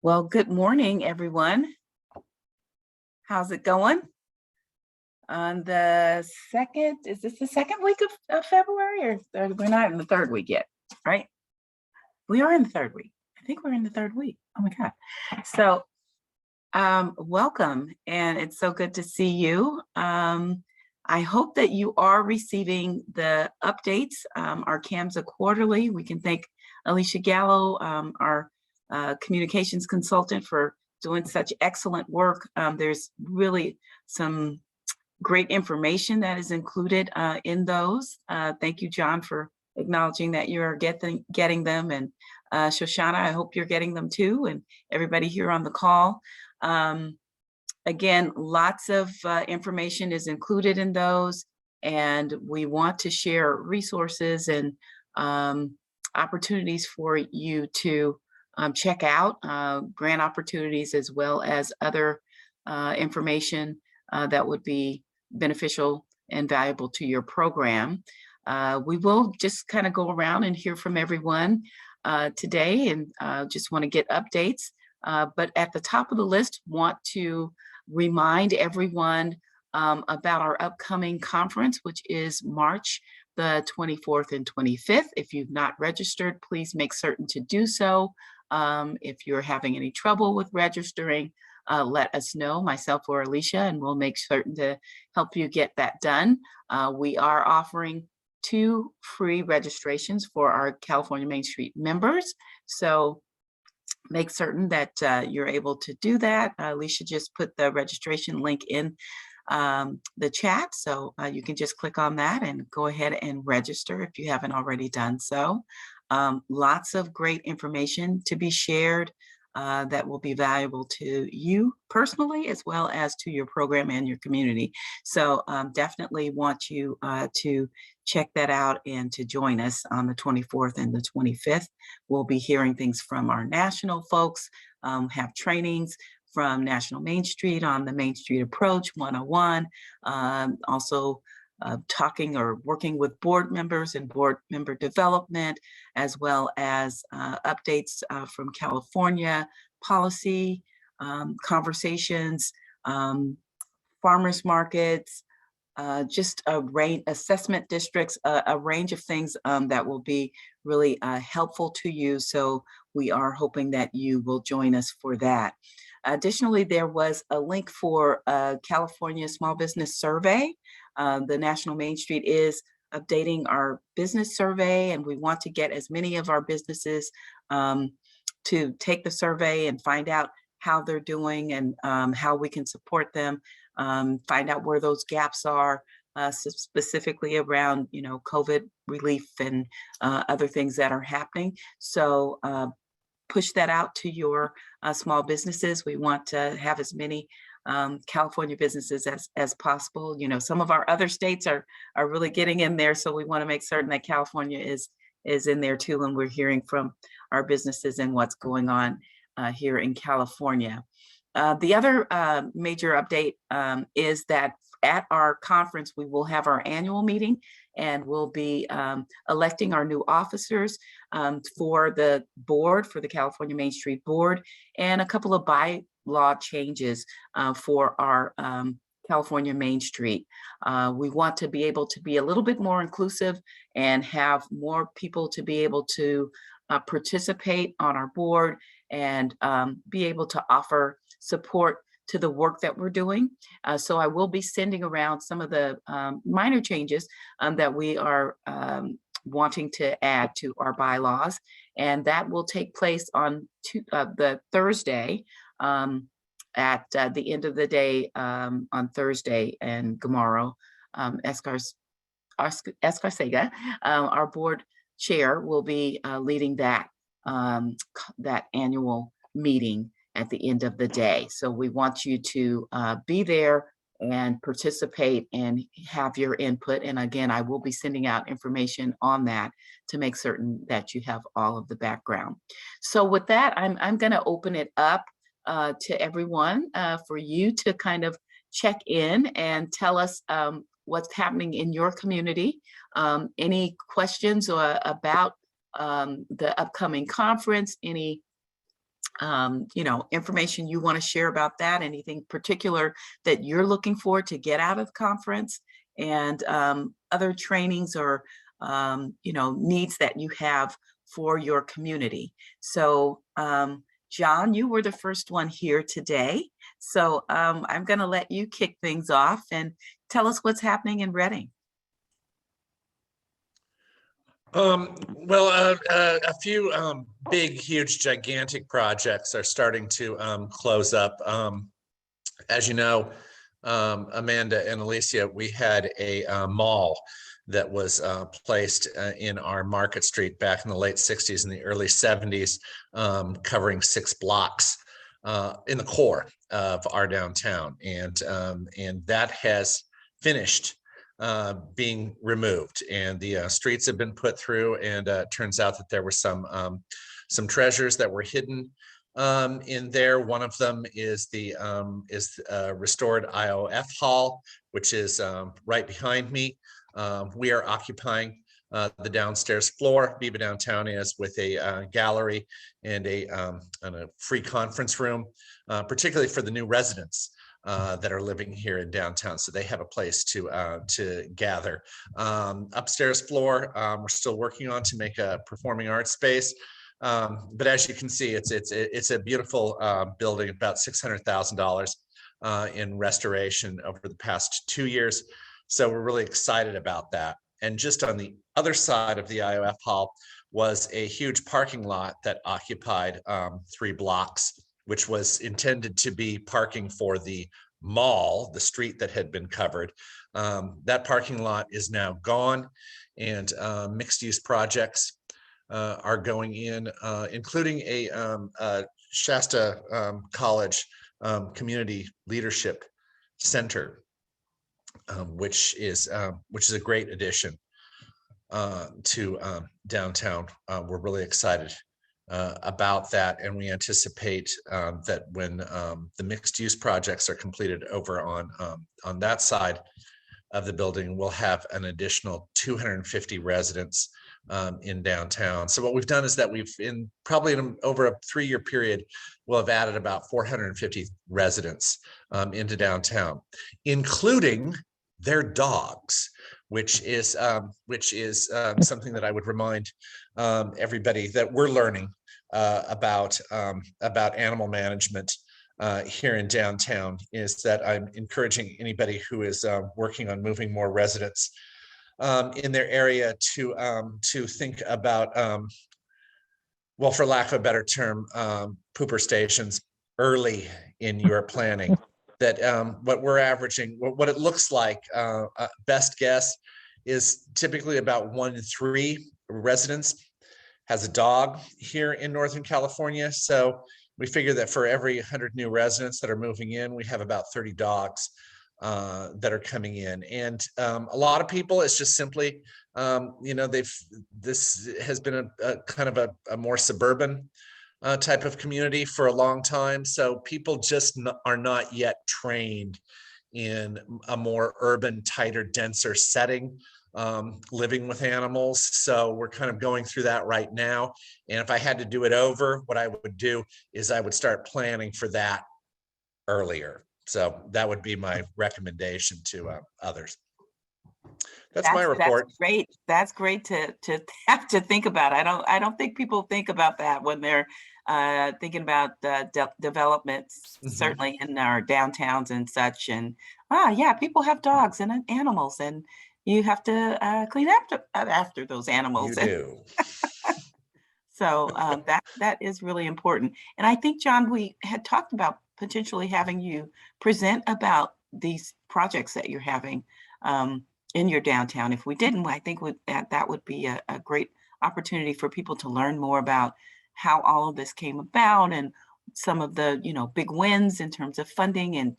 Well, good morning, everyone. How's it going? On the second, is this the second week of February, or we're not in the third week yet, right? We are in the third week. I think we're in the third week. Oh my God. So welcome, and it's so good to see you. I hope that you are receiving the updates. Our CAMS quarterly. We can thank Alicia Gallo, our communications consultant, for doing such excellent work. There's really some great information that is included in those. Thank you, John, for acknowledging that you're getting them. And Shoshana, I hope you're getting them too, and everybody here on the call. Again, lots of information is included in those, and we want to share resources and opportunities for you to check out, grant opportunities, as well as other information that would be beneficial and valuable to your program. We will just kind of go around and hear from everyone today, and just want to get updates. But at the top of the list, want to remind everyone about our upcoming conference, which is March the 24th and 25th. If you've not registered, please make certain to do so. If you're having any trouble with registering, let us know, myself or Alicia, and we'll make certain to help you get that done. We are offering 2 free registrations for our California Main Street members. So make certain that you're able to do that. Alicia just put the registration link in the chat, so you can just click on that and go ahead and register if you haven't already done so. Lots of great information to be shared that will be valuable to you personally, as well as to your program and your community. So definitely want you to check that out and to join us on the 24th and the 25th. We'll be hearing things from our national folks, have trainings from National Main Street on the Main Street Approach 101, also talking or working with board members and board member development, as well as updates from California policy, conversations, farmers markets, just a range, assessment districts, a range of things that will be really helpful to you. So we are hoping that you will join us for that. Additionally, there was a link for California Small Business Survey. The National Main Street is updating our business survey, and we want to get as many of our businesses to take the survey and find out how they're doing and how we can support them, find out where those gaps are, specifically around, COVID relief and other things that are happening. So push that out to your small businesses. We want to have as many California businesses as possible. Some of our other states are really getting in there, so we want to make certain that California is in there too, and we're hearing from our businesses and what's going on here in California. The other major update is that at our conference, we will have our annual meeting, and we'll be electing our new officers for the board, for the California Main Street Board, and a couple of bylaw changes for our California Main Street. We want to be able to be a little bit more inclusive and have more people to be able to participate on our board and be able to offer support to the work that we're doing. So I will be sending around some of the minor changes that we are wanting to add to our bylaws, and that will take place on the Thursday at the end of the day on Thursday, and Gamaro Escarcega, our board chair, will be leading that annual meeting at the end of the day. So we want you to be there and participate and have your input. And again, I will be sending out information on that to make certain that you have all of the background. So with that, I'm going to open it up to everyone for you to kind of check in and tell us what's happening in your community. Any questions about the upcoming conference, any information you want to share about that, anything particular that you're looking for to get out of the conference, and other trainings or, needs that you have for your community. So, John, you were the first one here today. So I'm going to let you kick things off and tell us what's happening in Reading. Well, a few big, huge, gigantic projects are starting to close up. As you know, Amanda and Alicia, we had a mall that was placed in our Market Street back in the late 60s and the early 70s, covering 6 blocks in the core of our downtown. And that has finished being removed, and the streets have been put through, and it turns out that there were some treasures that were hidden in there. One of them is the restored IOF hall, which is right behind me. We are occupying the downstairs floor. Viva Downtown is, with a gallery and a free conference room, particularly for the new residents that are living here in downtown, so they have a place to gather. Upstairs floor, we're still working on to make a performing arts space, but as you can see, it's a beautiful building, about $600,000 in restoration over the past 2 years. So we're really excited about that. And just on the other side of the IOF hall was a huge parking lot that occupied 3 blocks, which was intended to be parking for the mall, the street that had been covered. That parking lot is now gone, and mixed-use projects are going in, including a Shasta College Community Leadership Center, which is a great addition to downtown. We're really excited about that, and we anticipate that when the mixed-use projects are completed over on that side of the building, we'll have an additional 250 residents in downtown. So what we've done is that we've, over a 3-year period, we'll have added about 450 residents into downtown, including their dogs, which is something that I would remind everybody that we're learning about animal management here in downtown, is that I'm encouraging anybody who is working on moving more residents in their area to think about, well, for lack of a better term, pooper stations early in your planning. That what we're averaging, what it looks like, best guess is typically about 1 in 3 residents has a dog here in Northern California. So we figure that for every 100 new residents that are moving in, we have about 30 dogs that are coming in. And a lot of people, it's just simply, this has been a kind of a more suburban type of community for a long time. So people just are not yet trained in a more urban, tighter, denser setting, living with animals. So we're kind of going through that right now. And if I had to do it over, what I would do is I would start planning for that earlier. So that would be my recommendation to others. That's my report. That's great. That's great to have to think about. I don't think people think about that when they're thinking about developments, certainly in our downtowns and such. And yeah, people have dogs and animals, and you have to clean after those animals. You do. So that is really important. And I think, John, we had talked about potentially having you present about these projects that you're having in your downtown. If we didn't, I think that would be a great opportunity for people to learn more about how all of this came about, and some of the big wins in terms of funding and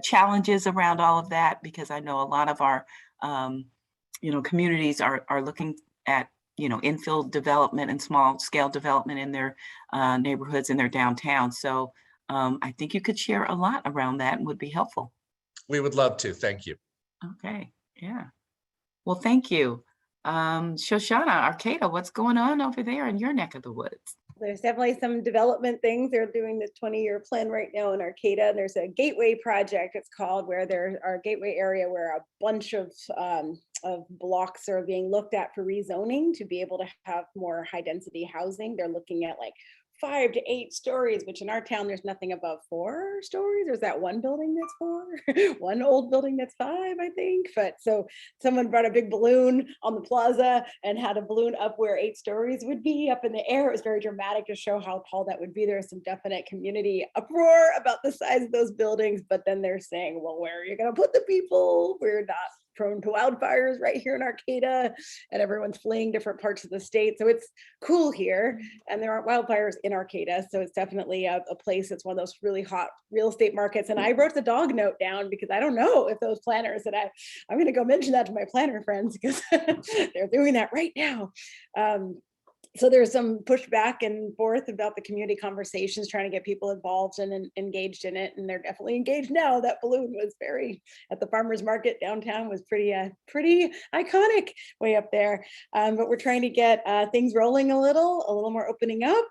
challenges around all of that, because I know a lot of our communities are looking at infill development and small scale development in their neighborhoods, in their downtown. So I think you could share a lot around that and would be helpful. We would love to. Thank you. Okay. Yeah. Well, thank you. Shoshana, Arcata, what's going on over there in your neck of the woods? There's definitely some development things. They're doing the 20-year plan right now in Arcata. There's a gateway project, it's called, where there are gateway area where a bunch of blocks are being looked at for rezoning to be able to have more high density housing. They're looking at like 5 to 8 stories, which in our town, there's nothing above 4 stories. There's that one building that's 4, one old building that's 5, I think. But so someone brought a big balloon on the plaza and had a balloon up where 8 stories would be up in the air. It was very dramatic to show how tall that would be. There's some definite community uproar about the size of those buildings, but then they're saying, well, where are you going to put the people? We're not prone to wildfires right here in Arcata, and everyone's fleeing different parts of the state. So it's cool here, and there aren't wildfires in Arcata. So it's definitely a place that's one of those really hot real estate markets. And I wrote the dog note down because I don't know if those planners that I'm going to go mention that to my planner friends because they're doing that right now. So there's some pushback and forth about the community conversations, trying to get people involved and engaged in it. And they're definitely engaged now. That balloon was very, at the farmer's market downtown, was pretty iconic way up there. But we're trying to get things rolling a little more opening up.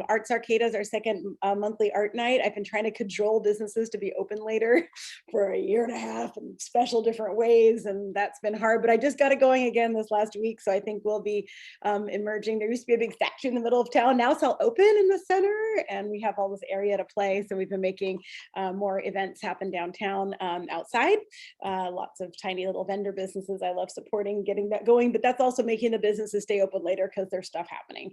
Arts Arcata is our second monthly art night. I've been trying to cajole businesses to be open later for a year and a half in special different ways. And that's been hard, but I just got it going again this last week. So I think we'll be emerging. There used to be a big statue in the middle of town. Now it's all open in the center and we have all this area to play. So we've been making more events happen downtown outside. Lots of tiny little vendor businesses. I love supporting getting that going, but that's also making the businesses stay open later because there's stuff happening.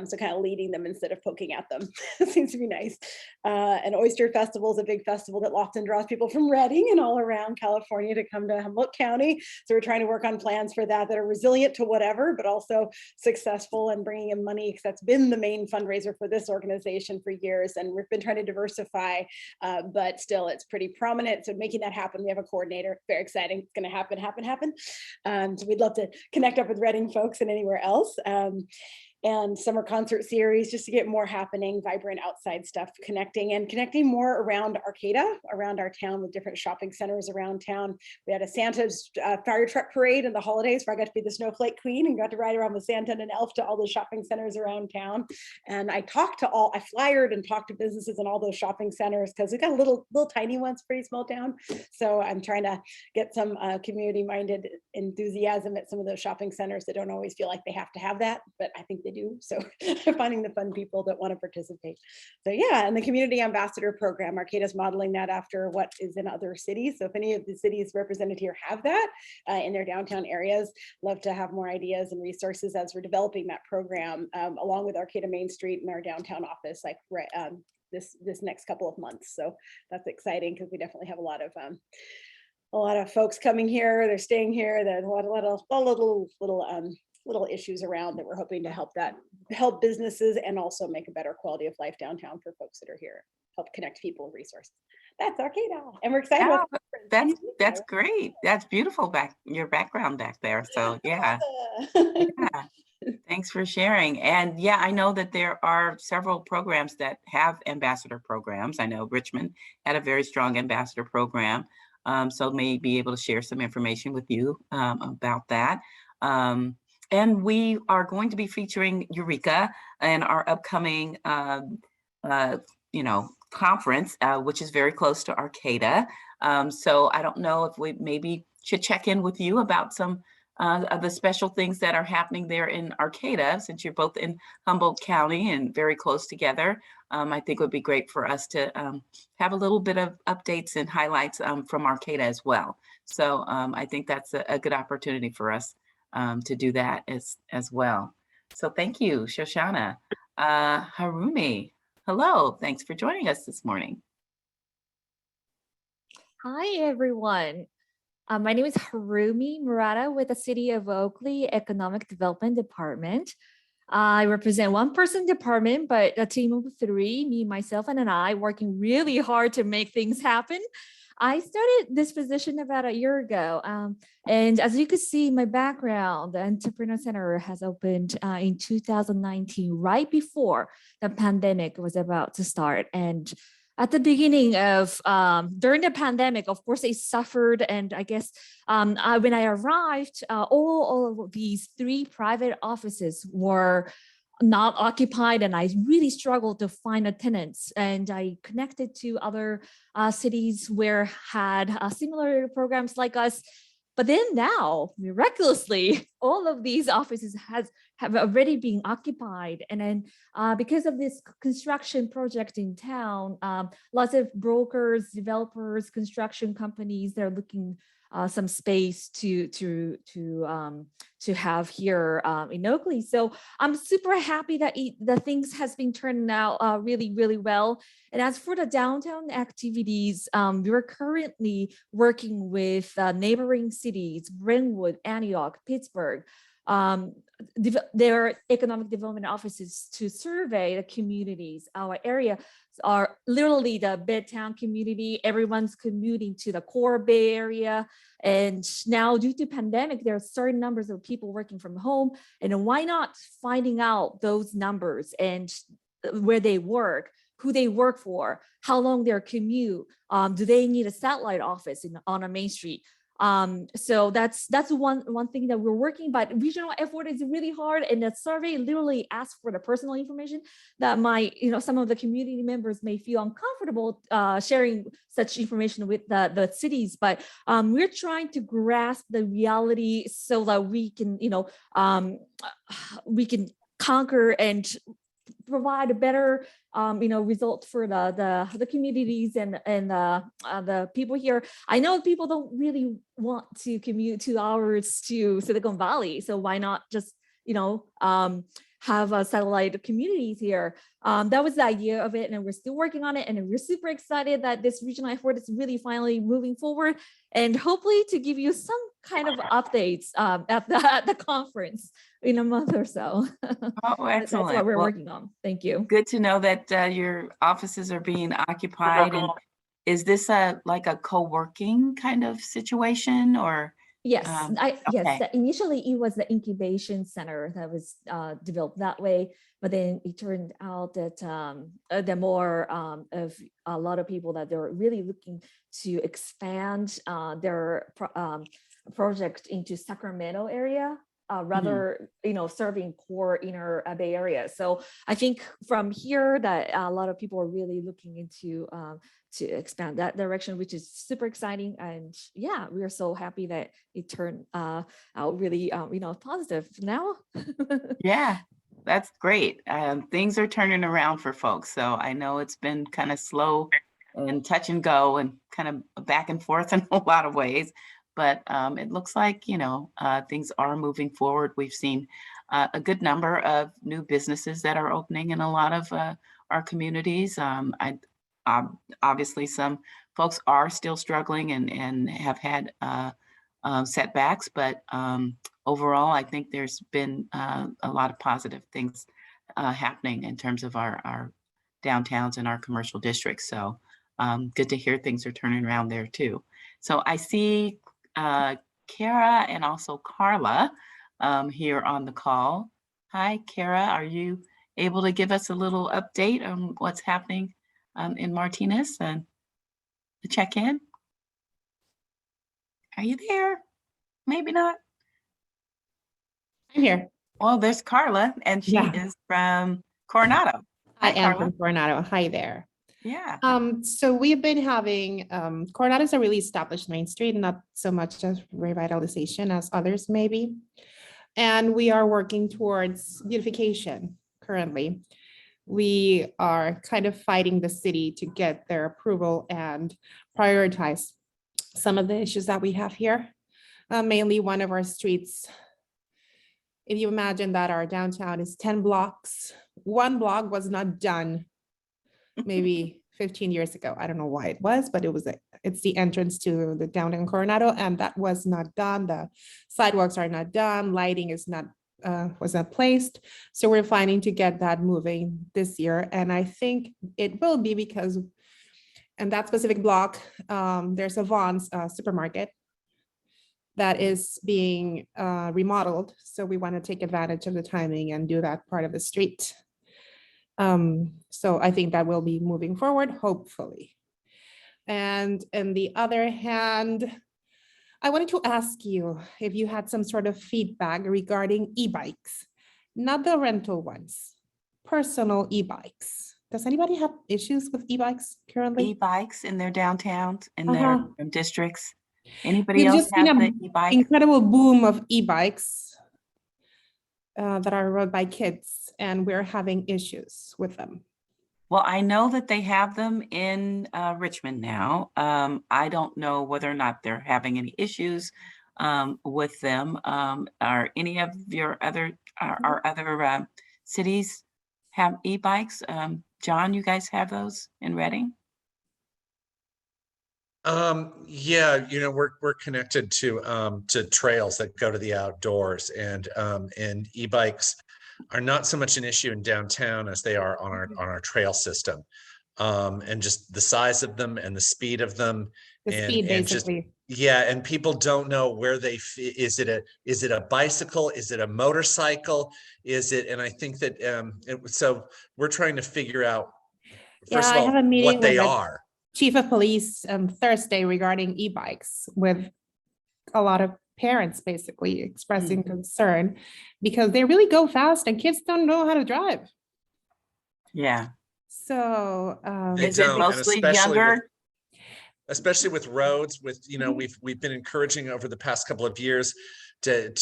So kind of leading them instead of poking at them. It seems to be nice. And Oyster Festival is a big festival that often draws people from Redding and all around California to come to Humboldt County. So we're trying to work on plans for that are resilient to whatever, but also successful and bringing in money, because that's been the main fundraiser for this organization for years. And we've been trying to diversify, but still it's pretty prominent. So making that happen, we have a coordinator, very exciting. It's going to happen. So we'd love to connect up with Reading folks and anywhere else. And summer concert series, just to get more happening, vibrant outside stuff, connecting more around Arcata, around our town, with different shopping centers around town. We had a Santa's fire truck parade in the holidays where I got to be the snowflake queen and got to ride around with Santa and an elf to all the shopping centers around town. And I flyered and talked to businesses in all those shopping centers because we got little tiny ones, pretty small town. So I'm trying to get some community-minded enthusiasm at some of those shopping centers that don't always feel like they have to have that, but I think they do. So finding the fun people that want to participate. So yeah, and the community ambassador program, Arcata's modeling that after what is in other cities. So if any of the cities represented here have that in their downtown areas, love to have more ideas and resources as we're developing that program along with Arcata Main Street and our downtown office, like this next couple of months. So that's exciting because we definitely have a lot of folks coming here. They're staying here. There's a lot of little issues around that we're hoping to help businesses and also make a better quality of life downtown for folks that are here, help connect people with resources. That's Arcata, and we're excited. Yeah, that's great. That's beautiful your background back there. So yeah. Yeah. Thanks for sharing. And yeah, I know that there are several programs that have ambassador programs. I know Richmond had a very strong ambassador program. So may be able to share some information with you about that. And we are going to be featuring Eureka in our upcoming, conference, which is very close to Arcata. So I don't know if we maybe should check in with you about some of the special things that are happening there in Arcata, since you're both in Humboldt County and very close together. I think it would be great for us to have a little bit of updates and highlights from Arcata as well. So I think that's a good opportunity for us to do that as well. So thank you, Shoshana. Harumi, hello, thanks for joining us this morning. Hi, everyone. My name is Harumi Murata with the City of Oakley Economic Development Department. I represent one person department, but a team of 3, me, myself, and I, working really hard to make things happen. I started this position about a year ago. And as you can see, my background, the Entrepreneur Center has opened in 2019, right before the pandemic was about to start. And at the beginning of, during the pandemic, of course, it suffered. And I guess when I arrived, all of these 3 private offices were not occupied, and I really struggled to find a tenants. And I connected to other cities where had similar programs like us. But then now, miraculously, all of these offices have already been occupied. And then because of this construction project in town, lots of brokers, developers, construction companies, they're looking some space to have here in Oakley. So I'm super happy that the things has been turning out really, really well. And as for the downtown activities, we're currently working with neighboring cities, Brentwood, Antioch, Pittsburgh, their economic development offices to survey the communities. Our area are literally the Bedtown community. Everyone's commuting to the core Bay Area. And now due to pandemic, there are certain numbers of people working from home. And why not finding out those numbers and where they work, who they work for, how long their commute, do they need a satellite office on a main street? So that's one thing that we're working, but regional effort is really hard. And the survey literally asks for the personal information that some of the community members may feel uncomfortable sharing such information with the cities. But we're trying to grasp the reality so that we can, we can conquer and provide a better result for the communities and the people here. I know people don't really want to commute 2 hours to Silicon Valley, so why not just have a satellite communities here? That was the idea of it, and we're still working on it, and we're super excited that this regional effort is really finally moving forward, and hopefully to give you some kind of updates at the conference in a month or so. Oh, excellent. That's what we're Well, working on. Thank you. good to know that your offices are being occupied. And is this like a co-working kind of situation, or? Yes, yes. Okay. Initially, it was the incubation center that was developed that way, but then it turned out that the more of a lot of people that they were really looking to expand their project into Sacramento area. Rather, serving core inner Bay Area. So I think from here that a lot of people are really looking into to expand that direction, which is super exciting. And yeah, we are so happy that it turned out really, positive now. Yeah, that's great. Things are turning around for folks. So I know it's been kind of slow and touch and go and kind of back and forth in a lot of ways. But it looks like, things are moving forward. We've seen a good number of new businesses that are opening in a lot of our communities. Obviously, some folks are still struggling and have had setbacks, but overall, I think there's been a lot of positive things happening in terms of our downtowns and our commercial districts. So good to hear things are turning around there too. So I see Kara and also Carla here on the call. Hi, Kara, are you able to give us a little update on what's happening in Martinez and the check-in? Are you there? Maybe not. I'm here. Well, there's Carla, and she is from Coronado. I Hi, am Carla. from Coronado. Hi there. Yeah. So we've been having Coronado is a really established main street, not so much as revitalization as others maybe. And we are working towards beautification currently. We are kind of fighting the city to get their approval and prioritize some of the issues that we have here. Mainly one of our streets, if you imagine that our downtown is 10 blocks, one block was not done maybe 15 years ago. I don't know why it was, but it's the entrance to the downtown Coronado, and that was not done. The sidewalks are not done. Lighting is not was not placed. So we're planning to get that moving this year. And I think it will be because in that specific block, there's a Vaughn's supermarket that is being remodeled. So we want to take advantage of the timing and do that part of the street. So I think that will be moving forward, hopefully. And on the other hand, I wanted to ask you if you had some sort of feedback regarding e-bikes, not the rental ones, personal e-bikes. Does anybody have issues with e-bikes currently? E-bikes in their downtowns, in their Uh-huh. districts. Anybody There's else just been have the an e-bike? incredible boom of e-bikes that are rode by kids, and we're having issues with them. Well, I know that they have them in Richmond now. I don't know whether or not they're having any issues with them. Are any of your other our other cities have e-bikes? John, you guys have those in Reading? Yeah, we're connected to trails that go to the outdoors, and e-bikes are not so much an issue in downtown as they are on our trail system. And just the size of them and the speed of them, The speed, basically. yeah, and people don't know where is it a bicycle, is it a motorcycle, and I think that so we're trying to figure out, first of I have all, a meeting what they with are. Chief of Police Thursday regarding e-bikes, with a lot of parents basically expressing concern because they really go fast and kids don't know how to drive. Yeah. So They Is it don't, and mostly younger? especially with roads, we've been encouraging over the past couple of years to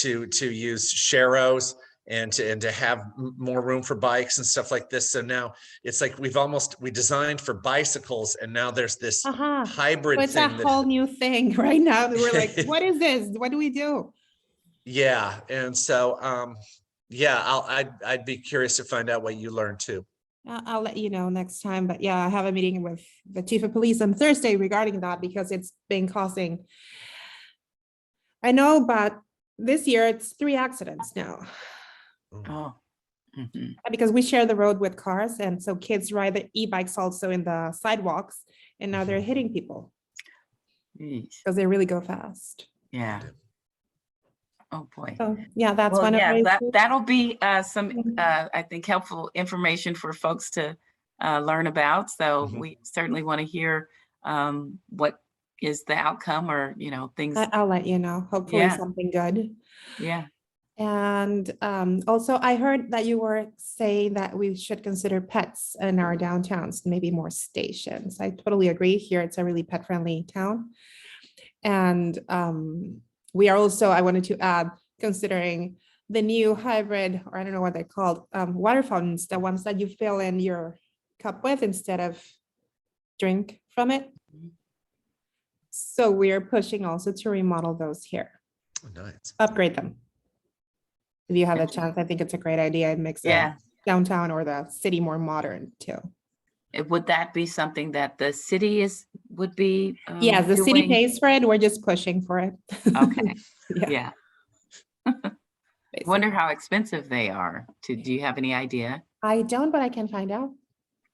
use sharrows and to have more room for bikes and stuff like this. So now it's like we designed for bicycles, and now there's this hybrid it's a thing whole new thing right now that we're like, what is this? What do we do? Yeah, and so I'd be curious to find out what you learned too. I'll let you know next time, but yeah, I have a meeting with the Chief of Police on Thursday regarding that, because it's been causing, I know, but this year it's 3 accidents now. Oh. Because we share the road with cars, and so kids ride the e-bikes also in the sidewalks, and now they're hitting people because they really go fast. Yeah. Oh boy. So yeah, that's Well, one of yeah, my that'll be some I think helpful information for folks to learn about. So we certainly want to hear what is the outcome, or things. I'll let you know. Hopefully something good. Yeah. And also, I heard that you were saying that we should consider pets in our downtowns, maybe more stations. I totally agree. Here, it's a really pet-friendly town. And we are also, I wanted to add, considering the new hybrid, or I don't know what they're called, water fountains, the ones that you fill in your cup with instead of drink from it. So we're pushing also to remodel those here. Oh, nice. Upgrade them. If you have a chance, I think it's a great idea. It makes the downtown or the city more modern too. Would that be something that the city would be? Yes, the city doing? pays for it. We're just pushing for it. Okay. Yeah. Wonder how expensive they are. Do you have any idea? I don't, but I can find out.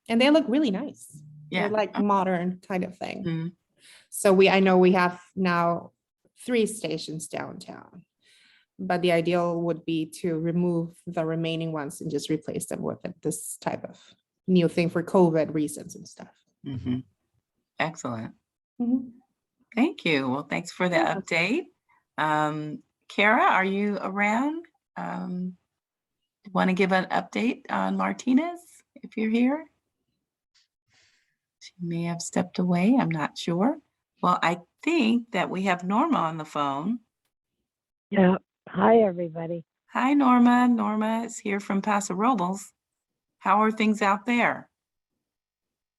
And they look really nice. Yeah. They're like modern kind of thing. Mm-hmm. So I know we have now 3 stations downtown, but the ideal would be to remove the remaining ones and just replace them with this type of new thing for COVID reasons and stuff. Excellent. Thank you. Well, thanks for the update. Kara, are you around? Want to give an update on Martinez if you're here? She may have stepped away. I'm not sure. Well, I think that we have Norma on the phone. Yeah. Hi, everybody. Hi, Norma. Norma is here from Paso Robles. How are things out there?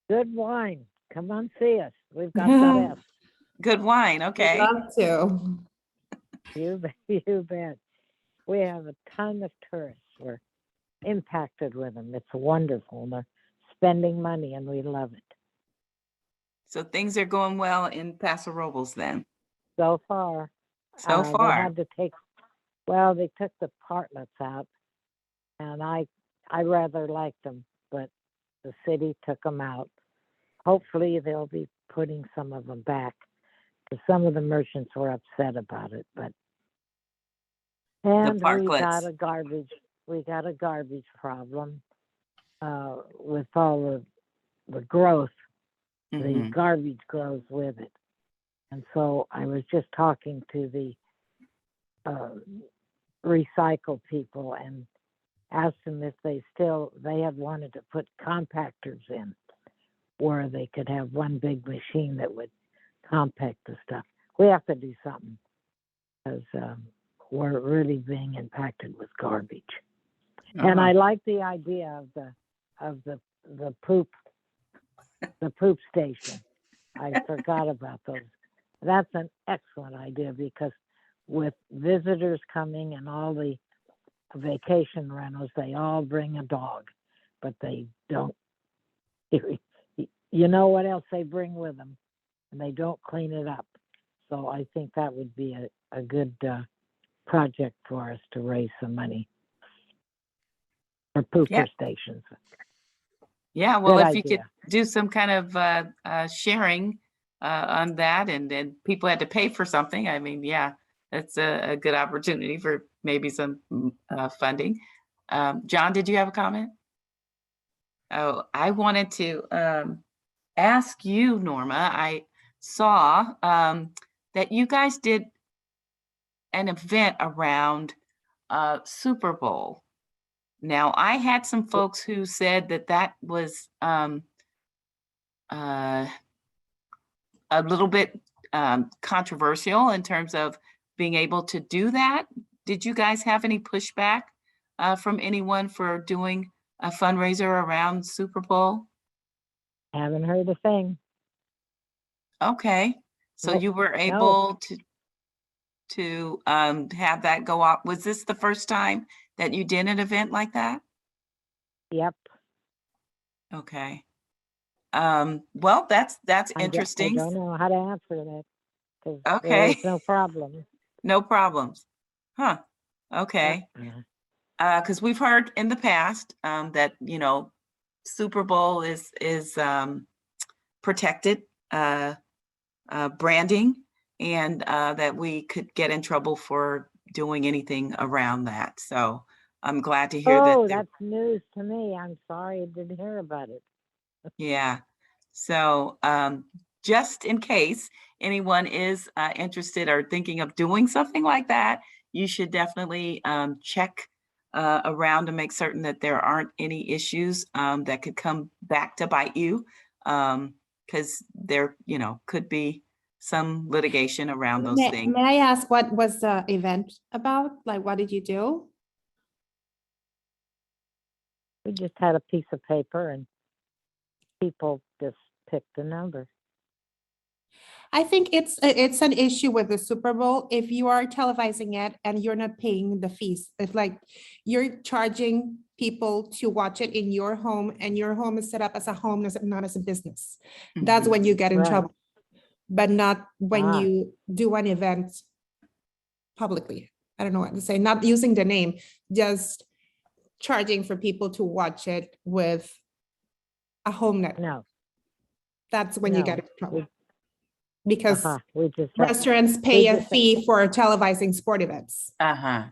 Good wine. Come on, see us. We've got the best. Good wine. Okay. I'd love to. You bet. We have a ton of tourists. We're impacted with them. It's wonderful. They're spending money, and we love it. So things are going well in Paso Robles then? So far. So far. They had to take, they took the partlets out, and I rather liked them, but the city took them out. Hopefully they'll be putting some of them back, because some of the merchants were upset about it, but. And we got a garbage problem with all the growth. The garbage grows with it. And so I was just talking to the recycle people, and asked them if they had wanted to put compactors in where they could have one big machine that would compact the stuff. We have to do something because we're really being impacted with garbage. And I like the idea of the poop station. I forgot about those. That's an excellent idea because with visitors coming and all the vacation rentals, they all bring a dog, but they don't. You know what else they bring with them? And they don't clean it up. So I think that would be a good project for us to raise some money for pooper stations. Yeah, well, Good if you idea. could do some kind of sharing on that, and then people had to pay for something, I mean, yeah, that's a good opportunity for maybe some funding. John, did you have a comment? Oh, I wanted to ask you, Norma. I saw that you guys did an event around Super Bowl. Now, I had some folks who said that was a little bit controversial in terms of being able to do that. Did you guys have any pushback from anyone for doing a fundraiser around Super Bowl? Haven't heard a thing. Okay, so Nope. you were No. able to have that go out. Was this the first time that you did an event like that? Yep. Okay. Well, that's I interesting. don't know how to answer that because there Okay. was no problem. No problems. Huh. Okay. Because we've heard in the past that, you know, Super Bowl is protected branding, and that we could get in trouble for doing anything around that. So I'm glad to hear Oh, that. that's news to me. I'm sorry I didn't hear about it. Yeah. So just in case anyone is interested or thinking of doing something like that, you should definitely check around to make certain that there aren't any issues that could come back to bite you, because there, you know, could be some litigation around those things. May I ask what was the event about? Like, what did you do? We just had a piece of paper and people just picked a number. I think it's an issue with the Super Bowl. If you are televising it and you're not paying the fees, it's like you're charging people to watch it in your home, and your home is set up as a home, not as a business. That's Mhm. when you get in Right. trouble, but not when Ah. you do an event publicly. I don't know what to say, not using the name, just charging for people to watch it with a home network. No. That's when you get No. in trouble. Because We just have, restaurants pay a just- fee for televising sport events. Uh-huh.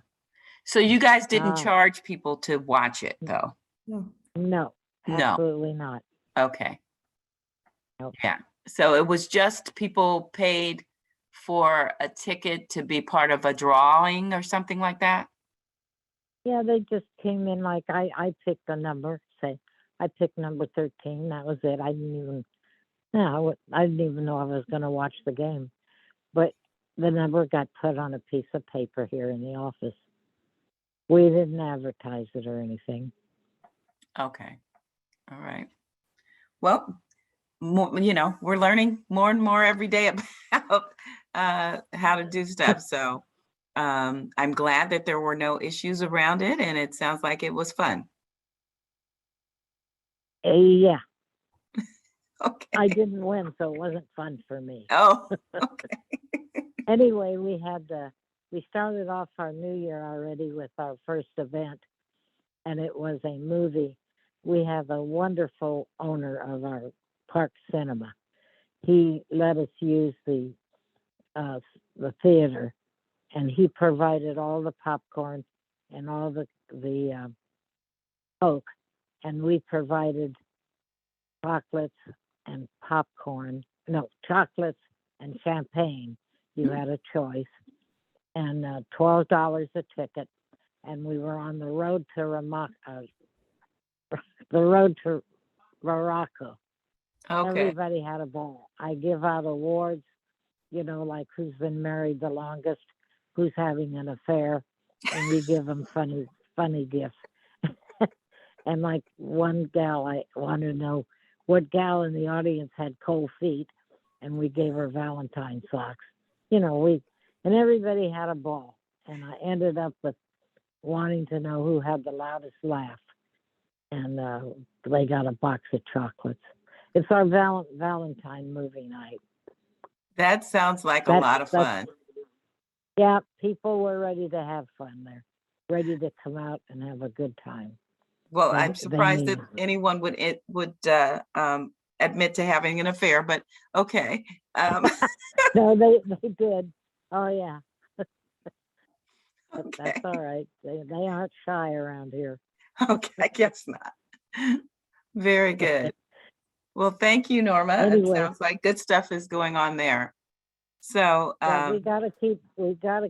So you guys didn't Ah. charge people to watch it, though? No. no, No. absolutely not. Okay. Nope. Yeah. So it was just people paid for a ticket to be part of a drawing or something like that? Yeah, they just came in like I picked a number. Say I picked number 13. That was it. I didn't even know I was going to watch the game, but the number got put on a piece of paper here in the office. We didn't advertise it or anything. Okay. All right. Well, more, you know, we're learning more and more every day about how to do stuff. So I'm glad that there were no issues around it, and it sounds like it was fun. Yeah, Okay. I didn't win, so it wasn't fun for me. Oh, okay. Anyway, we started off our new year already with our first event, and it was a movie. We have a wonderful owner of our park cinema. He let us use the theater, and he provided all the popcorn and all the Coke, and we provided chocolates and popcorn. No, chocolates and champagne. You had a choice, and $12 a ticket. and we were on the road to the road to Morocco. Okay. Everybody had a ball. I give out awards, like who's been married the longest, who's having an affair, and we give them funny gifts. And like one gal, I want to know what gal in the audience had cold feet, and we gave her Valentine socks. And everybody had a ball. And I ended up with wanting to know who had the loudest laugh. And they got a box of chocolates. It's our Valentine movie night. That sounds like a lot of fun. Yeah, people were ready to have fun. They're ready to come out and have a good time. Well, They- I'm they surprised that mean it. anyone would admit to having an affair, but okay. No, they did. Oh yeah, but Okay. that's all right. They aren't shy around here. Okay, I guess not. Very good. Well, thank you, Norma. It Anyway. sounds like good stuff is going on there. So, Yeah, we gotta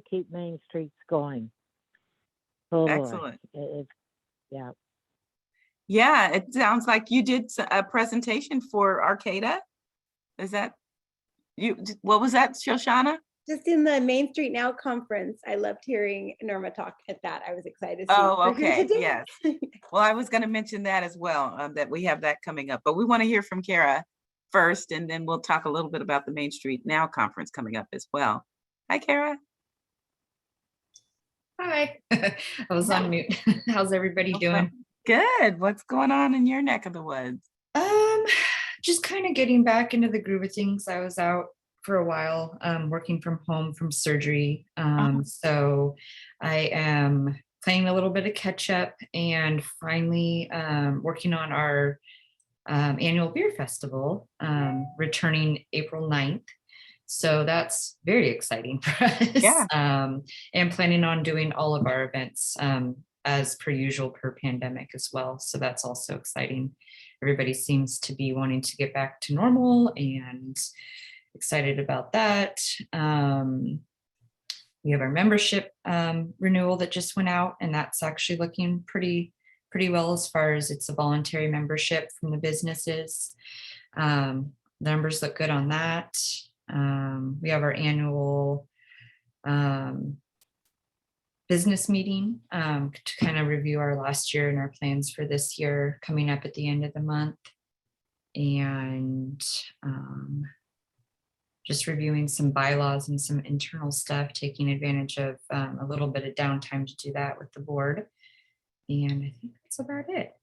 keep Main Streets going. Oh, boy. excellent. Yeah. Yeah, it sounds like you did a presentation for Arcata. Is that what was that, Shoshana? Just in the Main Street Now conference, I loved hearing Norma talk at that. I was excited to see. Oh, for her okay, today. yes. Well, I was going to mention that as well, that we have that coming up, but we want to hear from Kara first, and then we'll talk a little bit about the Main Street Now conference coming up as well. Hi, Kara. Hi, I was on mute. How's everybody doing? Good. What's going on in your neck of the woods? Just kind of getting back into the groove of things. I was out for a while, working from home from surgery. So I am playing a little bit of catch up and finally working on our annual beer festival, returning April 9th. So that's very exciting for us. Yeah. And planning on doing all of our events as per usual per pandemic as well. So that's also exciting. Everybody seems to be wanting to get back to normal and excited about that. We have our membership renewal that just went out, and that's actually looking pretty well as far as it's a voluntary membership from the businesses. The numbers look good on that. We have our annual business meeting to kind of review our last year and our plans for this year coming up at the end of the month. And just reviewing some bylaws and some internal stuff, taking advantage of a little bit of downtime to do that with the board. And I think that's about it.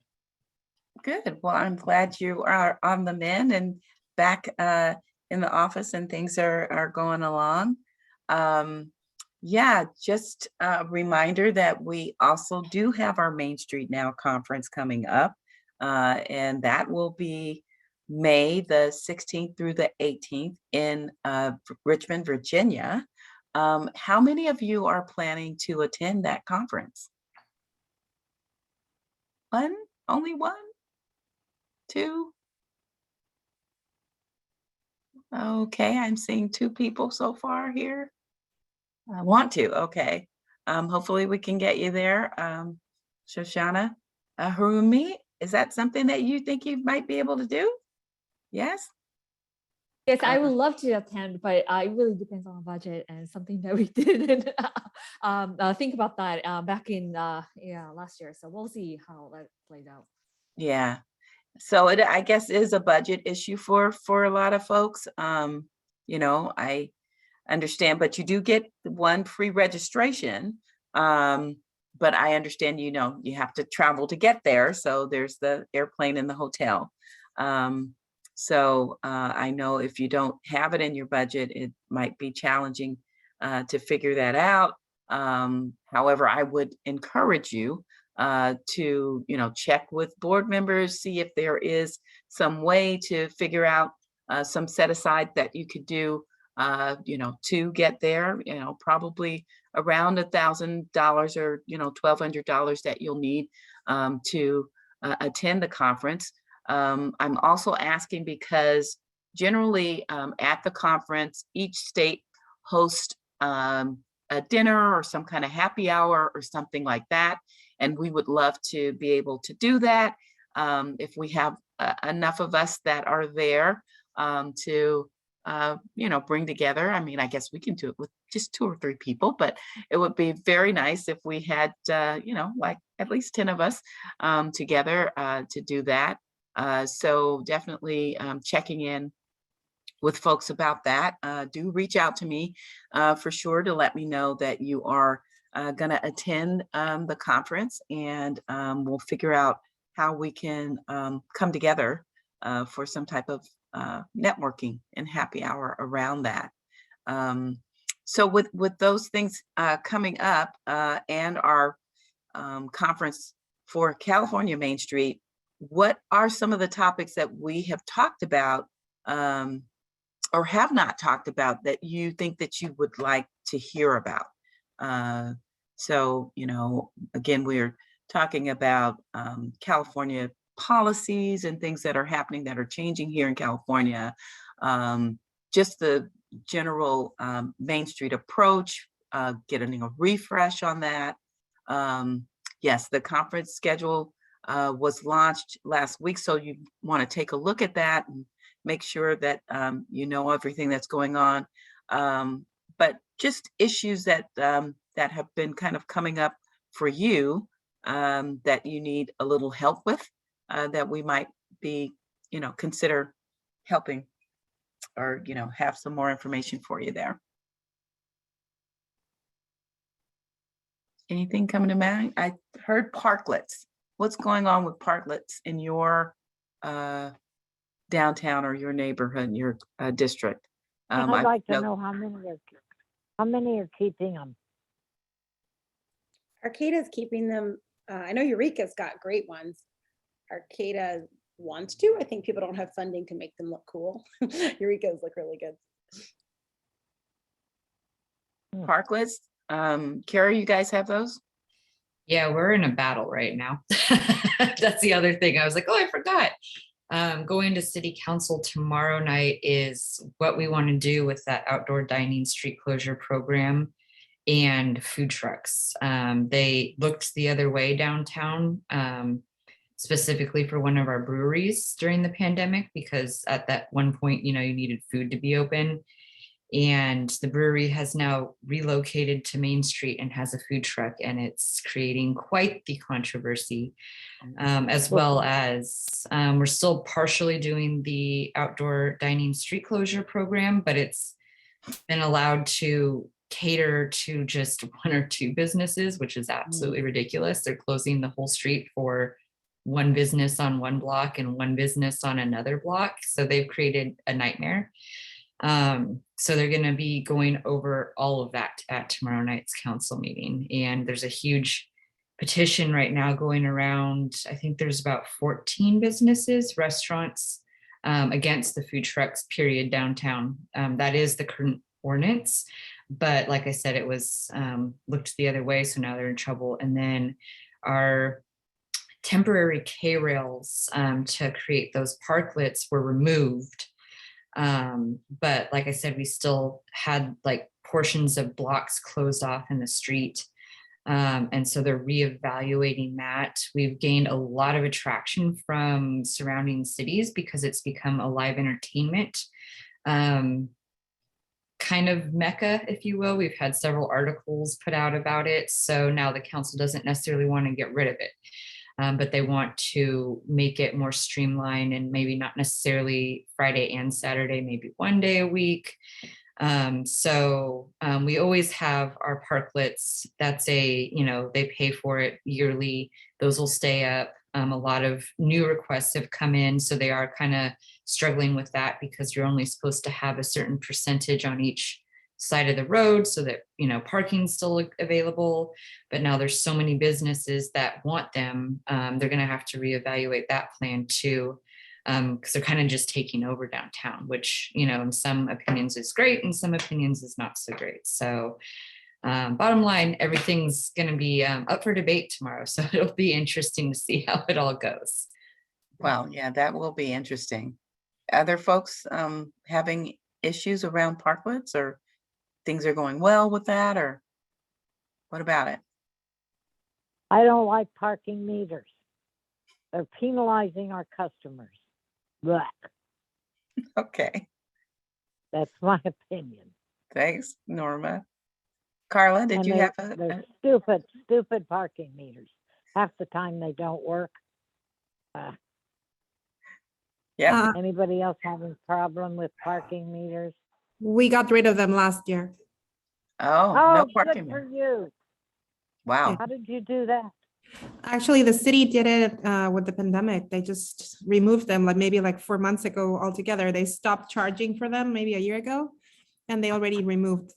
Good. Well, I'm glad you are on the mend and back in the office and things are going along. Yeah, just a reminder that we also do have our Main Street Now conference coming up. And that will be May the 16th through the 18th in Richmond, Virginia. How many of you are planning to attend that conference? One? Only one? Two? Okay, I'm seeing two people so far here. I want to, okay. Hopefully we can get you there. Shoshana, Harumi, is that something that you think you might be able to do? Yes? Yes, I would love to attend, but it really depends on the budget and something that we didn't think about that back in last year. So we'll see how that plays out. Yeah. So it, I guess, is a budget issue for a lot of folks. I understand, but you do get one free registration. But I understand, you have to travel to get there. So there's the airplane and the hotel. So I know if you don't have it in your budget, it might be challenging to figure that out. However, I would encourage you to, check with board members, see if there is some way to figure out some set aside that you could do, to get there, probably around $1,000 or, $1,200 that you'll need to attend the conference. I'm also asking because generally at the conference, each state hosts a dinner or some kind of happy hour or something like that. And we would love to be able to do that. If we have enough of us that are there to, bring together. I mean, I guess we can do it with just 2 or 3 people, but it would be very nice if we had, like at least 10 of us together to do that. So definitely checking in with folks about that. Do reach out to me for sure to let me know that you are going to attend the conference, and we'll figure out how we can come together for some type of networking and happy hour around that. So with those things coming up and our conference for California Main Street, what are some of the topics that we have talked about or have not talked about that you think that you would like to hear about? So, again, we're talking about California policies and things that are happening that are changing here in California. Just the general Main Street approach, getting a refresh on that. Yes, the conference schedule was launched last week, so you want to take a look at that and make sure that you know everything that's going on. But just issues that that have been kind of coming up for you that you need a little help with, that we might be, consider helping or, have some more information for you there. Anything coming to mind? I heard parklets. What's going on with parklets in your downtown or your neighborhood, your district? I'd like to know how many are keeping them. Arcata's keeping them. I know Eureka's got great ones. Arcata wants to. I think people don't have funding to make them look cool. Eureka's look really good. Parklets. Carrie, you guys have those? Yeah, we're in a battle right now. That's the other thing. I was like, oh, I forgot. Going to city council tomorrow night is what we want to do with that outdoor dining street closure program and food trucks. They looked the other way downtown, specifically for one of our breweries during the pandemic, because at that one point, you needed food to be open. And the brewery has now relocated to Main Street and has a food truck, and it's creating quite the controversy, as well as we're still partially doing the outdoor dining street closure program, but it's been allowed to cater to just 1 or 2 businesses, which is absolutely ridiculous. They're closing the whole street for one business on one block and one business on another block. So they've created a nightmare. So they're going to be going over all of that at tomorrow night's council meeting. And there's a huge petition right now going around. I think there's about 14 businesses, restaurants, against the food trucks, period, downtown. That is the current ordinance. But like I said, it was looked the other way. So now they're in trouble. And then our temporary K-rails to create those parklets were removed. But like I said, we still had like portions of blocks closed off in the street. And so they're reevaluating that. We've gained a lot of attraction from surrounding cities because it's become a live entertainment kind of mecca, if you will. We've had several articles put out about it. So now the council doesn't necessarily want to get rid of it. But they want to make it more streamlined and maybe not necessarily Friday and Saturday, maybe one day a week. So we always have our parklets. That's they pay for it yearly. Those will stay up. A lot of new requests have come in, so they are kind of struggling with that because you're only supposed to have a certain percentage on each side of the road so that parking's still available. But now there's so many businesses that want them, they're going to have to reevaluate that plan too, because they're kind of just taking over downtown, which in some opinions is great, in some opinions is not so great. So bottom line, everything's going to be up for debate tomorrow, so it'll be interesting to see how it all goes. Well, yeah, that will be interesting. Other folks having issues around parklets, or things are going well with that, or What about it? I don't like parking meters. They're penalizing our customers. Blech. Okay, That's my opinion. thanks, Norma. Carla, did And you have a? they're stupid parking meters. Half the time they don't work. Yeah. Anybody else having a problem with parking meters? We got rid of them last year. Oh, Oh, no good parking. for you. Wow. How did you do that? Actually, the city did it with the pandemic. They just removed them maybe 4 months ago altogether. They stopped charging for them maybe a year ago, and they already removed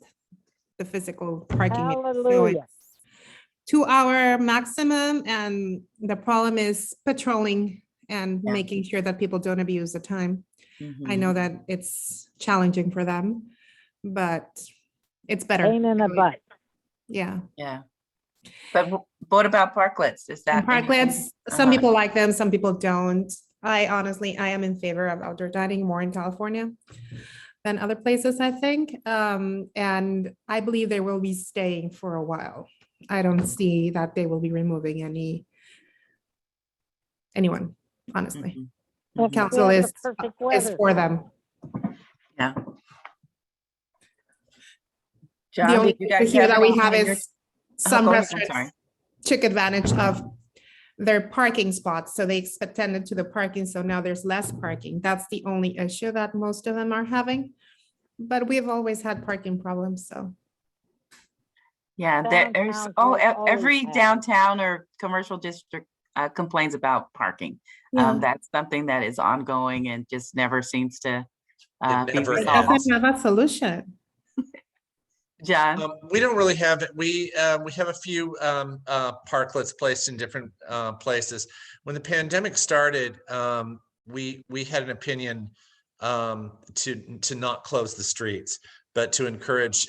the physical parking meters. So Hallelujah. it's 2-hour maximum, and the problem is patrolling and Yeah. making sure that people don't abuse the time. I know that it's challenging for them, but it's better. Pain in the butt. Yeah. Yeah. But what about parklets? Is that And parklets, some people like them, some people don't. I am in favor of outdoor dining more in California than other places, I think. And I believe they will be staying for a while. I don't see that they will be removing anyone, honestly. Mhm. Council We have is the perfect weather. for them. Yeah. The John, only did you guys issue that we anything have in your- is some go ahead, I'm restaurants sorry. took advantage of their parking spots. So they extended to the parking. So now there's less parking. That's the only issue that most of them are having. But we've always had parking problems, so. Yeah, there's, Downtowns oh, will always every have it. downtown or commercial district complains about parking. Yeah. That's something that is ongoing and just never seems to be never It resolved. doesn't have a solution. John? We don't really have it. We have a few parklets placed in different places. When the pandemic started, we had an opinion to not close the streets, but to encourage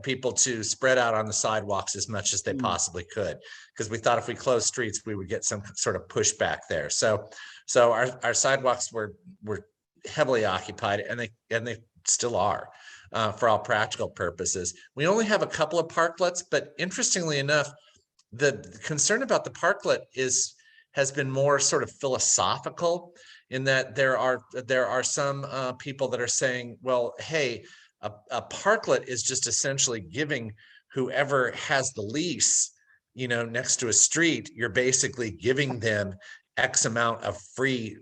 people to spread out on the sidewalks as much as they possibly could, because we thought if we closed streets, we would get some sort of pushback there. So our sidewalks were heavily occupied, and they still are. For all practical purposes. We only have a couple of parklets, but interestingly enough, the concern about the parklet has been more sort of philosophical, in that there are some people that are saying, well, hey, a parklet is just essentially giving whoever has the lease, next to a street, you're basically giving them X amount of free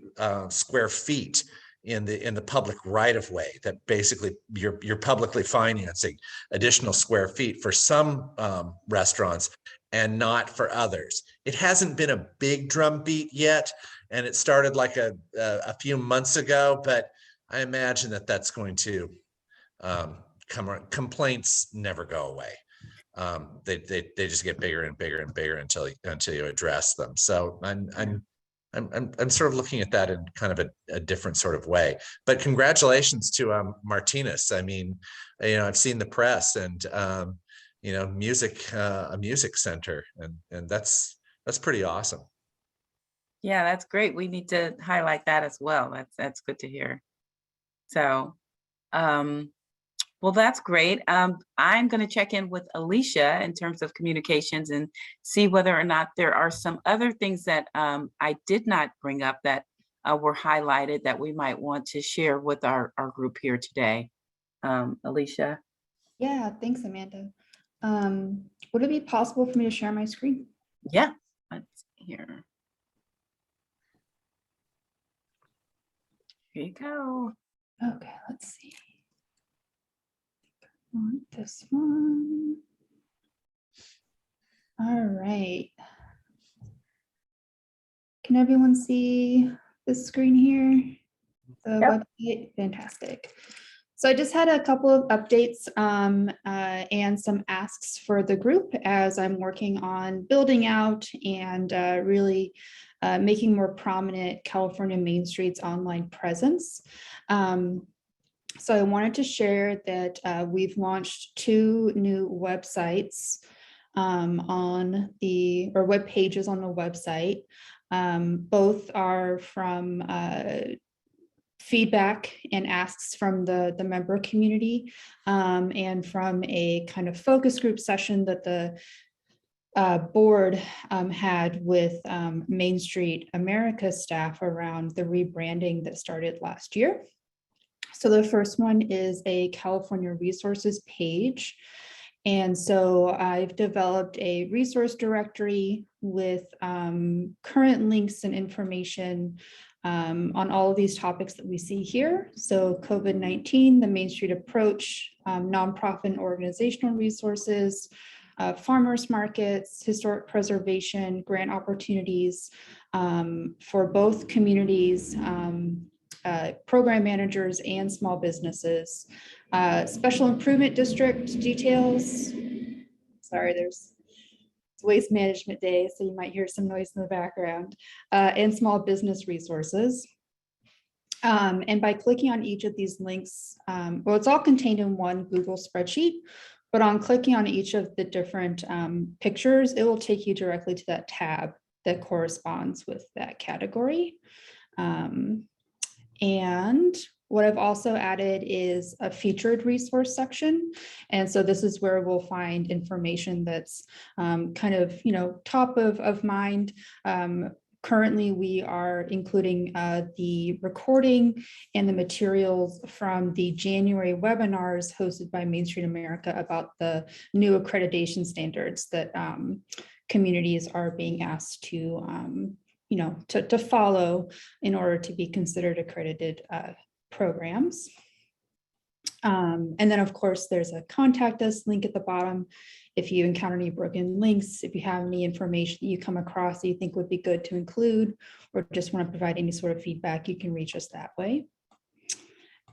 square feet in the public right of way, that basically you're publicly financing additional square feet for some restaurants and not for others. It hasn't been a big drumbeat yet, and it started like a few months ago, but I imagine that's going to complaints never go away. They just get bigger and bigger and bigger until you address them. So I'm sort of looking at that in kind of a different sort of way. But congratulations to Martinez. I mean, I've seen the press, and a music center, and that's pretty awesome. Yeah, that's great. We need to highlight that as well. That's good to hear. So, well, that's great. I'm going to check in with Alicia in terms of communications and see whether or not there are some other things that I did not bring up that were highlighted that we might want to share with our group here today. Alicia? Yeah, thanks, Amanda. Would it be possible for me to share my screen? Yeah, let's see here. Here you go. Okay, let's see. I want this one. All right. Can everyone see this screen here? The website, fantastic. So I just had a couple of updates and some asks for the group as I'm working on building out and really making more prominent California Main Street's online presence. So I wanted to share that we've launched 2 new websites or web pages on the website. Both are from feedback and asks from the member community and from a kind of focus group session that the board had with Main Street America staff around the rebranding that started last year. So the first one is a California resources page. And so I've developed a resource directory with current links and information on all of these topics that we see here. So COVID-19, the Main Street approach, nonprofit and organizational resources, farmers markets, historic preservation, grant opportunities for both communities, program managers and small businesses, special improvement district details. Sorry, there's waste management day, so you might hear some noise in the background, and small business resources. And by clicking on each of these links, well, it's all contained in one Google spreadsheet, but on clicking on each of the different pictures, it will take you directly to that tab that corresponds with that category. And what I've also added is a featured resource section. And so this is where we'll find information that's kind of, top of mind. Currently, we are including the recording and the materials from the January webinars hosted by Main Street America about the new accreditation standards that communities are being asked to to follow in order to be considered accredited programs. And then of course, there's a contact us link at the bottom. If you encounter any broken links, if you have any information that you come across that you think would be good to include, or just want to provide any sort of feedback, you can reach us that way.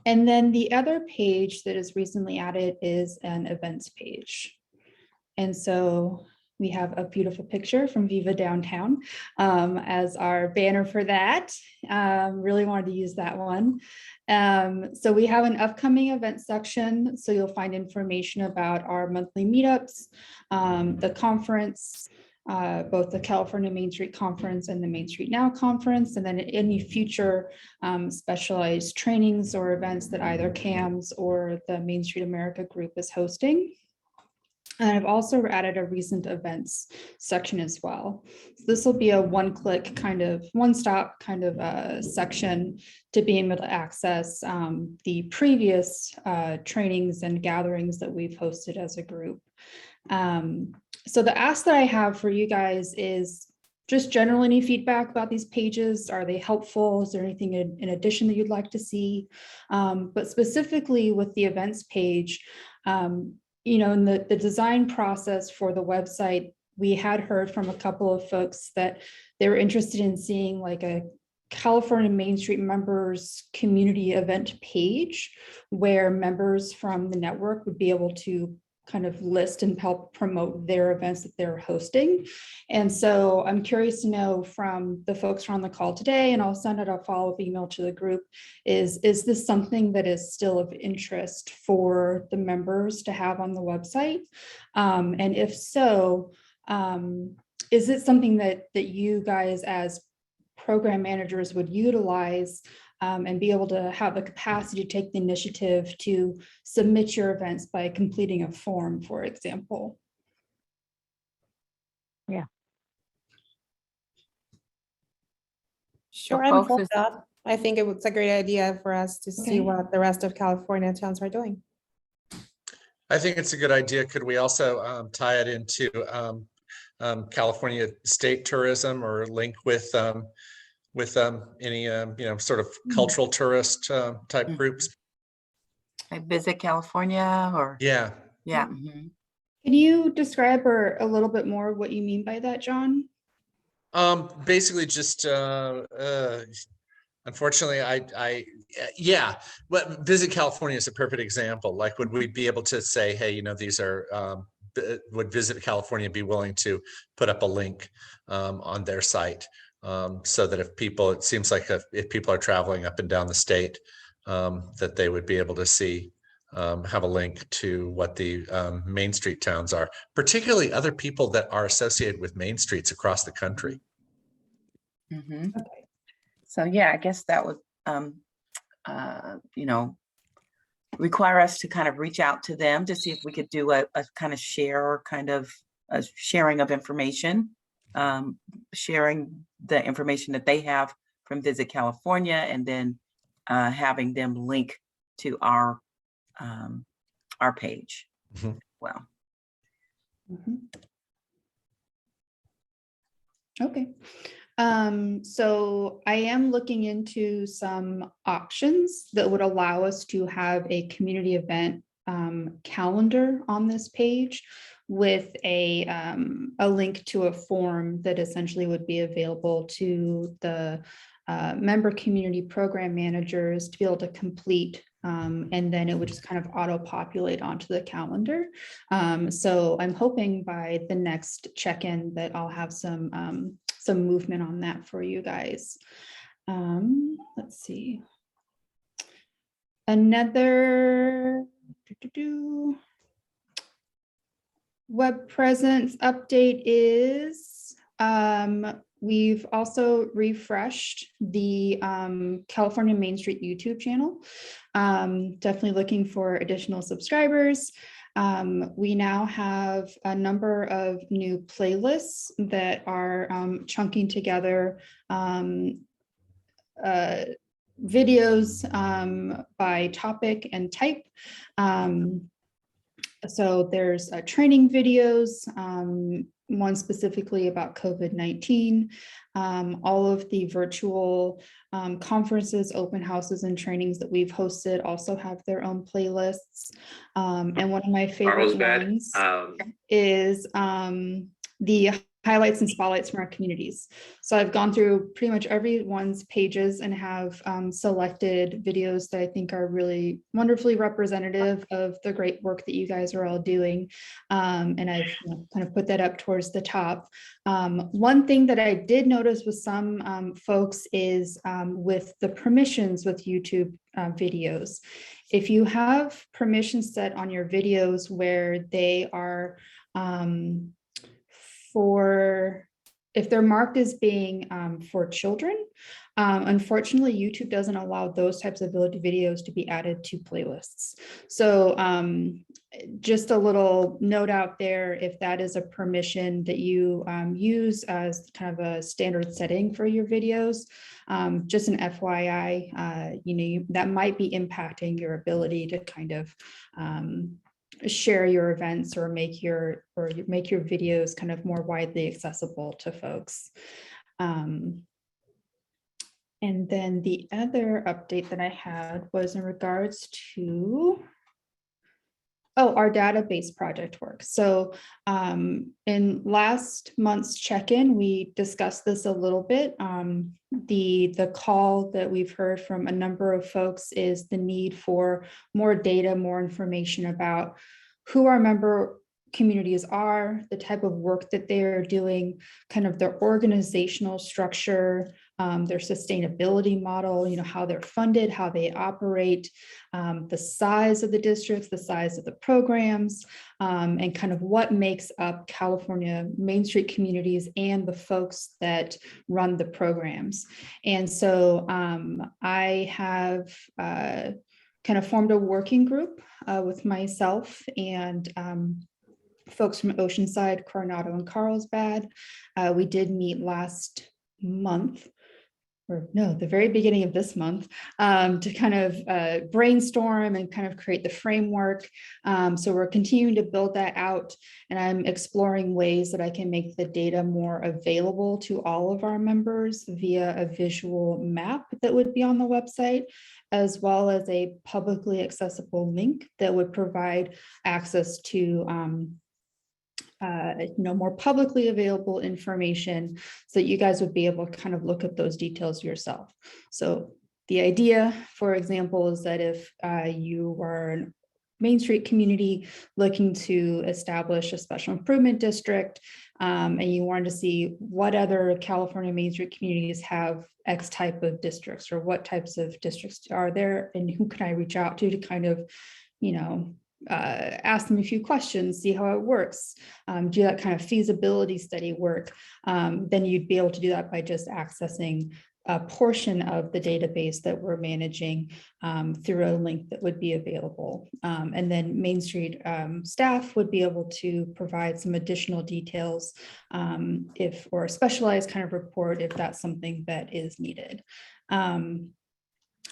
And then the other page that is recently added is an events page. And so we have a beautiful picture from Viva Downtown as our banner for that. Really wanted to use that one. So we have an upcoming event section. So you'll find information about our monthly meetups, the conference, both the California Main Street Conference and the Main Street Now Conference, and then any future specialized trainings or events that either CAMS or the Main Street America group is hosting. And I've also added a recent events section as well. So this will be a one-click kind of one-stop kind of section to be able to access the previous trainings and gatherings that we've hosted as a group. So the ask that I have for you guys is just generally any feedback about these pages. Are they helpful? Is there anything in addition that you'd like to see? But specifically with the events page, in the design process for the website, we had heard from a couple of folks that they were interested in seeing like a California Main Street members community event page where members from the network would be able to kind of list and help promote their events that they're hosting. And so I'm curious to know from the folks who are on the call today, and I'll send out a follow-up email to the group, is this something that is still of interest for the members to have on the website? And if so, is it something that you guys as program managers would utilize and be able to have the capacity to take the initiative to submit your events by completing a form, for example? Yeah. Sure, So I'm folks, for is- that. I think it was a great idea for us to see Okay. what the rest of California towns are doing. I think it's a good idea. Could we also tie it into California state tourism or link with any sort of cultural tourist type groups? Like Visit California or, Yeah. yeah. Mhm. Can you describe a little bit more what you mean by that, John? Basically just unfortunately but Visit California is a perfect example. Like, would we be able to say, hey, these are would Visit California be willing to put up a link on their site, so that it seems like if people are traveling up and down the state, that they would be able to see, have a link to what the Main Street towns are, particularly other people that are associated with Main Streets across the country. Mhm. Okay. So yeah, I guess that would, require us to kind of reach out to them to see if we could do a kind of share kind of sharing of information, sharing the information that they have from Visit California, and then having them link to our page. Mhm. Well, Mhm. Okay. So I am looking into some options that would allow us to have a community event calendar on this page with a link to a form that essentially would be available to the member community program managers to be able to complete, and then it would just kind of auto-populate onto the calendar. So I'm hoping by the next check-in that I'll have some movement on that for you guys. Let's see. Another web presence update is we've also refreshed the California Main Street YouTube channel. Definitely looking for additional subscribers. We now have a number of new playlists that are chunking together videos by topic and type. So there's training videos, one specifically about COVID-19. All of the virtual conferences, open houses, and trainings that we've hosted also have their own playlists. And one of my favorite ones is the highlights and spotlights from our communities. So I've gone through pretty much everyone's pages and have selected videos that I think are really wonderfully representative of the great work that you guys are all doing. And I've kind of put that up towards the top. One thing that I did notice with some folks is with the permissions with YouTube videos. If you have permissions set on your videos where they are if they're marked as being for children, unfortunately, YouTube doesn't allow those types of videos to be added to playlists. So just a little note out there, if that is a permission that you use as kind of a standard setting for your videos, just an FYI, that might be impacting your ability to kind of share your events or make your videos kind of more widely accessible to folks. And then the other update that I had was in regards to our database project work. So in last month's check-in, we discussed this a little bit. The call that we've heard from a number of folks is the need for more data, more information about who our member communities are, the type of work that they're doing, kind of their organizational structure, their sustainability model, how they're funded, how they operate, the size of the districts, the size of the programs, and kind of what makes up California Main Street communities and the folks that run the programs. And so I have kind of formed a working group with myself and folks from Oceanside, Coronado, and Carlsbad. We did meet last month, or no, the very beginning of this month, to kind of brainstorm and kind of create the framework. So we're continuing to build that out, and I'm exploring ways that I can make the data more available to all of our members via a visual map that would be on the website, as well as a publicly accessible link that would provide access to more publicly available information so that you guys would be able to kind of look at those details yourself. So the idea, for example, is that if you are a Main Street community looking to establish a special improvement district, and you wanted to see what other California Main Street communities have X type of districts, or what types of districts are there, and who can I reach out to kind of, ask them a few questions, see how it works, do that kind of feasibility study work, then you'd be able to do that by just accessing a portion of the database that we're managing through a link that would be available. And then Main Street staff would be able to provide some additional details or a specialized kind of report if that's something that is needed.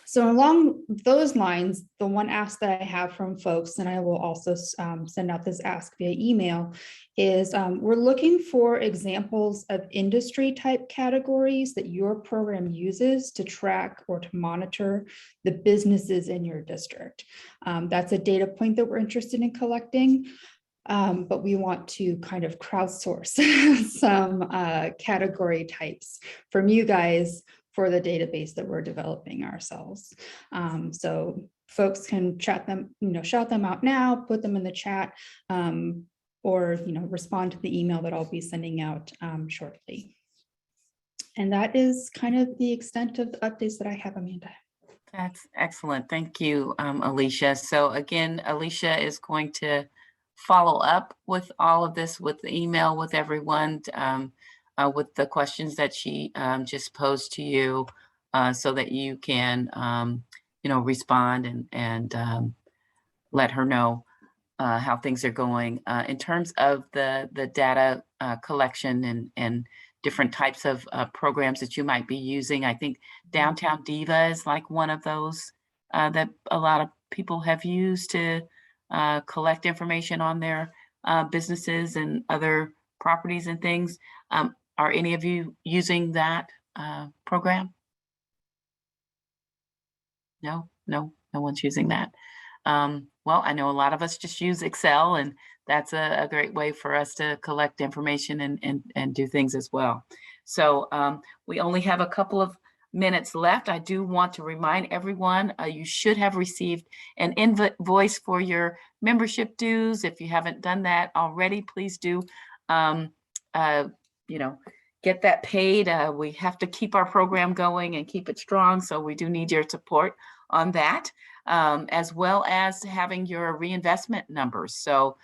So along those lines, the one ask that I have from folks, and I will also send out this ask via email, is we're looking for examples of industry type categories that your program uses to track or to monitor the businesses in your district. That's a data point that we're interested in collecting. But we want to kind of crowdsource some category types from you guys for the database that we're developing ourselves. So folks can shout them out now, put them in the chat, or respond to the email that I'll be sending out shortly. And that is kind of the extent of the updates that I have, Amanda. That's excellent. Thank you, Alicia. So again, Alicia is going to follow up with all of this with the email with everyone, with the questions that she just posed to you, so that you can, respond and let her know how things are going. In terms of the data collection and different types of programs that you might be using, I think Downtown Diva is like one of those that a lot of people have used to collect information on their businesses and other properties and things. Are any of you using that program? No one's using that. Well, I know a lot of us just use Excel, and that's a great way for us to collect information and do things as well. So we only have a couple of minutes left. I do want to remind everyone, you should have received an invoice for your membership dues. If you haven't done that already, please do. Get that paid. We have to keep our program going and keep it strong. So we do need your support on that, as well as having your reinvestment numbers. So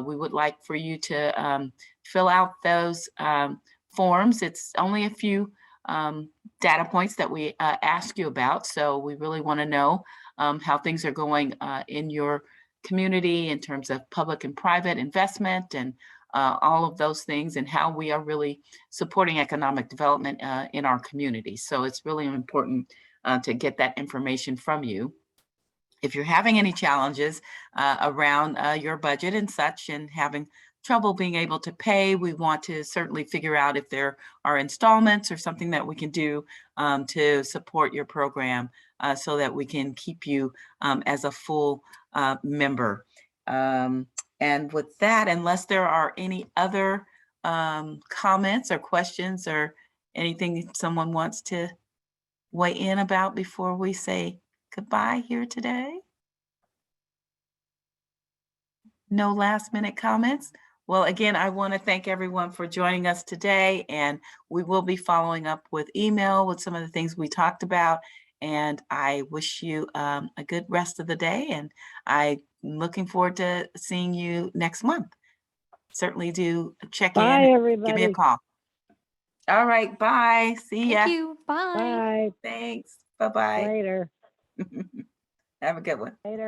we would like for you to fill out those forms. It's only a few data points that we ask you about. So we really want to know how things are going in your community in terms of public and private investment and all of those things, and how we are really supporting economic development in our community. So it's really important to get that information from you. If you're having any challenges around your budget and such, and having trouble being able to pay, we want to certainly figure out if there are installments or something that we can do to support your program so that we can keep you as a full member. And with that, unless there are any other comments or questions or anything someone wants to weigh in about before we say goodbye here today? No last minute comments? Well, again, I want to thank everyone for joining us today, and we will be following up with email with some of the things we talked about. And I wish you a good rest of the day, and I'm looking forward to seeing you next month. Certainly do check in. Bye, everybody. Give me a call. All right, bye. See ya. Thank you. Bye. Bye. Thanks. Bye-bye. Later. Have a good one. Later.